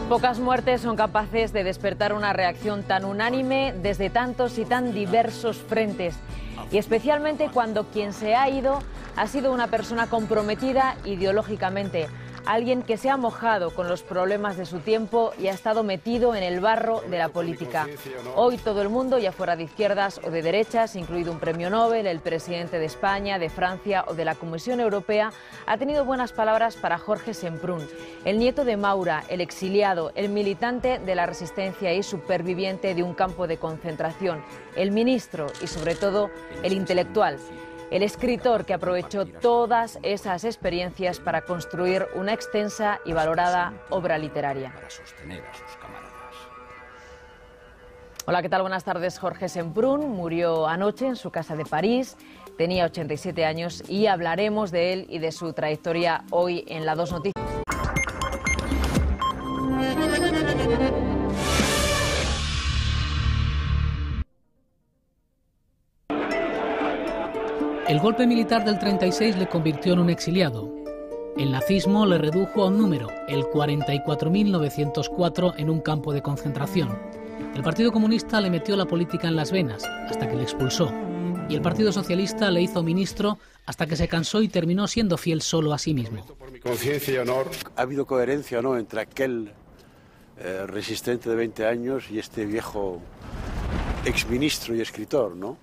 Pocas muertes son capaces de despertar una reacción tan unánime desde tantos y tan diversos frentes, y especialmente cuando quien se ha ido ha sido una persona comprometida ideológicamente, alguien que se ha mojado con los problemas de su tiempo y ha estado metido en el barro de la política. Hoy todo el mundo, ya fuera de izquierdas o de derechas, incluido un premio Nobel, el presidente de España, de Francia o de la Comisión Europea, ha tenido buenas palabras para Jorge Semprún, el nieto de Maura, el exiliado, el militante de la resistencia y superviviente de un campo de concentración, el ministro y sobre todo el intelectual. El escritor que aprovechó todas esas experiencias para construir una extensa y valorada obra literaria. Hola, ¿qué tal? Buenas tardes. Jorge Semprún murió anoche en su casa de París. Tenía 87 años y hablaremos de él y de su trayectoria hoy en La 2 Noticias. El golpe militar del 36 le convirtió en un exiliado. El nazismo le redujo a un número, el 44.904, en un campo de concentración. El Partido Comunista le metió la política en las venas, hasta que le expulsó. Y el Partido Socialista le hizo ministro hasta que se cansó y terminó siendo fiel solo a sí mismo. Por mi conciencia y honor. ¿Ha habido coherencia o no entre aquel resistente de 20 años y este viejo exministro y escritor, no?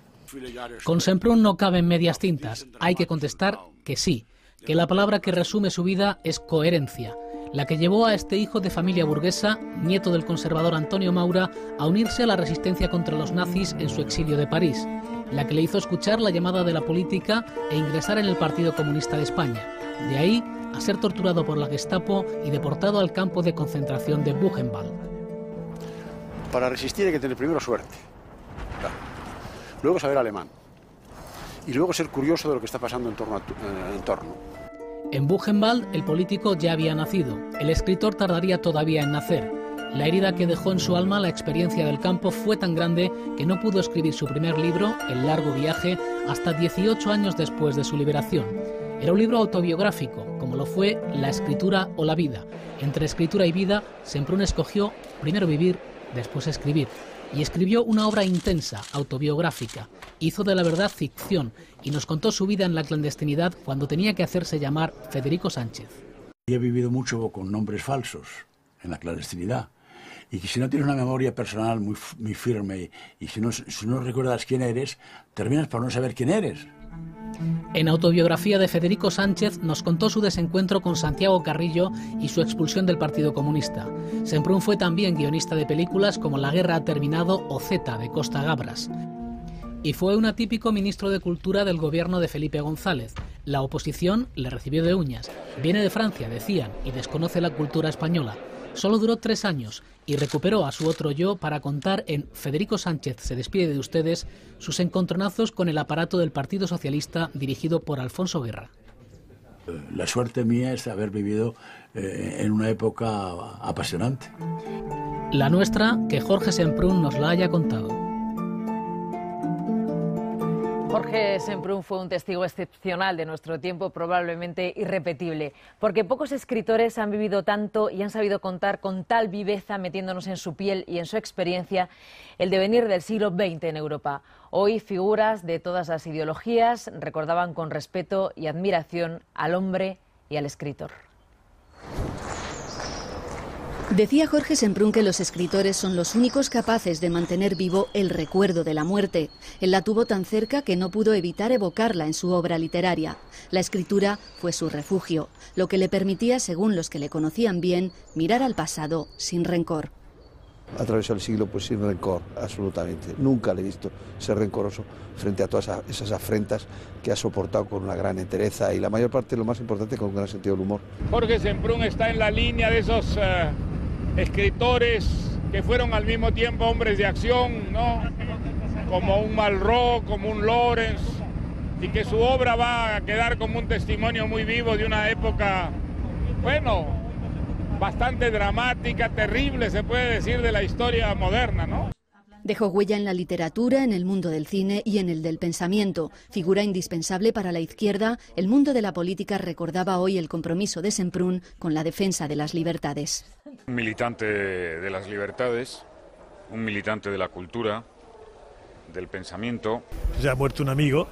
Con Semprún no caben medias tintas. Hay que contestar que sí, que la palabra que resume su vida es coherencia, la que llevó a este hijo de familia burguesa, nieto del conservador Antonio Maura, a unirse a la resistencia contra los nazis en su exilio de París, la que le hizo escuchar la llamada de la política e ingresar en el Partido Comunista de España. De ahí a ser torturado por la Gestapo y deportado al campo de concentración de Buchenwald. Para resistir hay que tener primero suerte. Luego saber alemán. Y luego ser curioso de lo que está pasando en torno. En Buchenwald el político ya había nacido. El escritor tardaría todavía en nacer. La herida que dejó en su alma la experiencia del campo fue tan grande que no pudo escribir su primer libro, El largo viaje, hasta 18 años después de su liberación. Era un libro autobiográfico, como lo fue La escritura o la vida. Entre escritura y vida, Semprún escogió primero vivir, después escribir. Y escribió una obra intensa, autobiográfica. Hizo de la verdad ficción y nos contó su vida en la clandestinidad cuando tenía que hacerse llamar Federico Sánchez. He vivido mucho con nombres falsos en la clandestinidad. Y que si no tienes una memoria personal muy firme y si no recuerdas quién eres, terminas por no saber quién eres. En Autobiografía de Federico Sánchez nos contó su desencuentro con Santiago Carrillo y su expulsión del Partido Comunista. Semprún fue también guionista de películas como La guerra ha terminado o Z, de Costa Gabras. Y fue un atípico ministro de Cultura del gobierno de Felipe González. La oposición le recibió de uñas. Viene de Francia, decían, y desconoce la cultura española. Solo duró 3 años y recuperó a su otro yo para contar en Federico Sánchez se despide de ustedes sus encontronazos con el aparato del Partido Socialista dirigido por Alfonso Guerra. La suerte mía es haber vivido en una época apasionante. La nuestra, que Jorge Semprún nos la haya contado. Jorge Semprún fue un testigo excepcional de nuestro tiempo, probablemente irrepetible, porque pocos escritores han vivido tanto y han sabido contar con tal viveza, metiéndonos en su piel y en su experiencia, el devenir del siglo XX en Europa. Hoy figuras de todas las ideologías recordaban con respeto y admiración al hombre y al escritor. Decía Jorge Semprún que los escritores son los únicos capaces de mantener vivo el recuerdo de la muerte. Él la tuvo tan cerca que no pudo evitar evocarla en su obra literaria. La escritura fue su refugio, lo que le permitía, según los que le conocían bien, mirar al pasado sin rencor. Atravesó el siglo pues sin rencor, absolutamente. Nunca le he visto ser rencoroso frente a todas esas afrentas que ha soportado con una gran entereza y la mayor parte, lo más importante, con un gran sentido del humor. Jorge Semprún está en la línea de esos escritores que fueron al mismo tiempo hombres de acción, ¿no? Como un Malraux, como un Lawrence, y que su obra va a quedar como un testimonio muy vivo de una época, bueno, bastante dramática, terrible, se puede decir, de la historia moderna, ¿no? Dejó huella en la literatura, en el mundo del cine y en el del pensamiento. Figura indispensable para la izquierda, el mundo de la política recordaba hoy el compromiso de Semprún con la defensa de las libertades. Un militante de las libertades, un militante de la cultura, del pensamiento. Se ha muerto un amigo,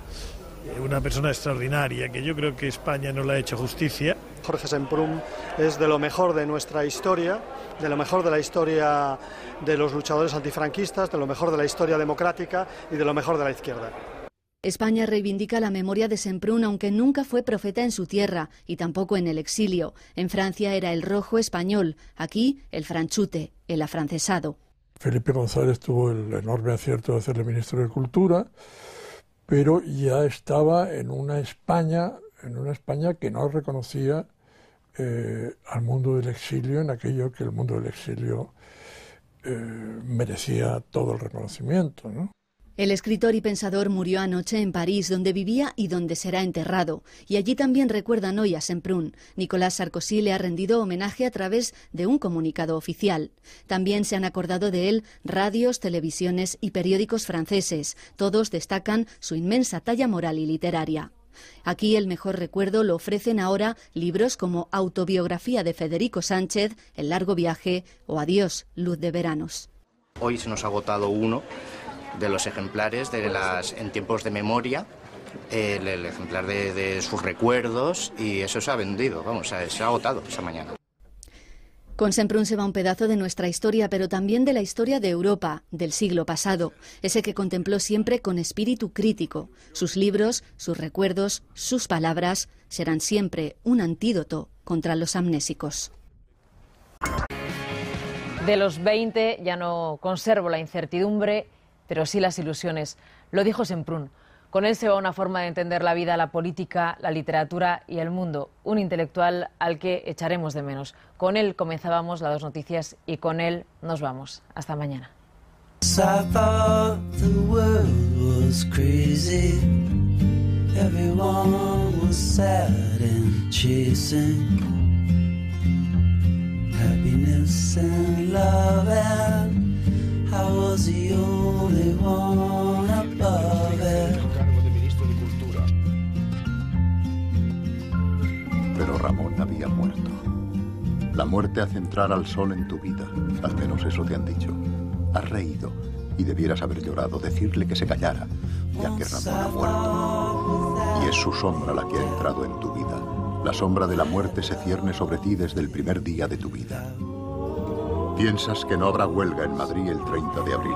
una persona extraordinaria, que yo creo que España no le ha hecho justicia. Jorge Semprún es de lo mejor de nuestra historia, de lo mejor de la historia de los luchadores antifranquistas, de lo mejor de la historia democrática y de lo mejor de la izquierda. España reivindica la memoria de Semprún, aunque nunca fue profeta en su tierra y tampoco en el exilio. En Francia era el rojo español, aquí el franchute, el afrancesado. Felipe González tuvo el enorme acierto de hacerle ministro de Cultura, pero ya estaba en una España que no reconocía al mundo del exilio en aquello que el mundo del exilio merecía todo el reconocimiento, ¿no? El escritor y pensador murió anoche en París, donde vivía y donde será enterrado. Y allí también recuerdan hoy a Semprún. Nicolas Sarkozy le ha rendido homenaje a través de un comunicado oficial. También se han acordado de él radios, televisiones y periódicos franceses. Todos destacan su inmensa talla moral y literaria. Aquí el mejor recuerdo lo ofrecen ahora libros como Autobiografía de Federico Sánchez, El largo viaje o Adiós, luz de veranos. Hoy se nos ha agotado uno de los ejemplares en tiempos de memoria, el ejemplar de sus recuerdos, y eso se ha vendido, se ha agotado esa mañana. Con Semprún se va un pedazo de nuestra historia, pero también de la historia de Europa, del siglo pasado, ese que contempló siempre con espíritu crítico. Sus libros, sus recuerdos, sus palabras serán siempre un antídoto contra los amnésicos. De los 20 ya no conservo la incertidumbre, pero sí las ilusiones. Lo dijo Semprún. Con él se va una forma de entender la vida, la política, la literatura y el mundo. Un intelectual al que echaremos de menos. Con él comenzábamos las 2 noticias y con él nos vamos. Hasta mañana. I was the only one above it. Pero Ramón había muerto. La muerte hace entrar al sol en tu vida, al menos eso te han dicho. Has reído y debieras haber llorado, decirle que se callara, ya que Ramón ha muerto. Y es su sombra la que ha entrado en tu vida. La sombra de la muerte se cierne sobre ti desde el primer día de tu vida. Piensas que no habrá huelga en Madrid el 30 de abril,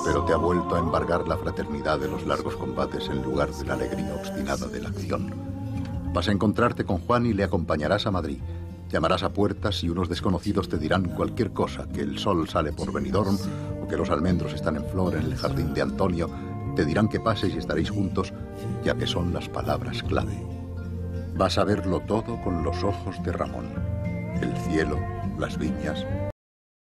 pero te ha vuelto a embargar la fraternidad de los largos combates en lugar de la alegría obstinada de la acción. Vas a encontrarte con Juan y le acompañarás a Madrid. Llamarás a puertas y unos desconocidos te dirán cualquier cosa, que el sol sale por Benidorm o que los almendros están en flor en el jardín de Antonio. Te dirán que pases y estaréis juntos, ya que son las palabras clave. Vas a verlo todo con los ojos de Ramón. El cielo, las viñas,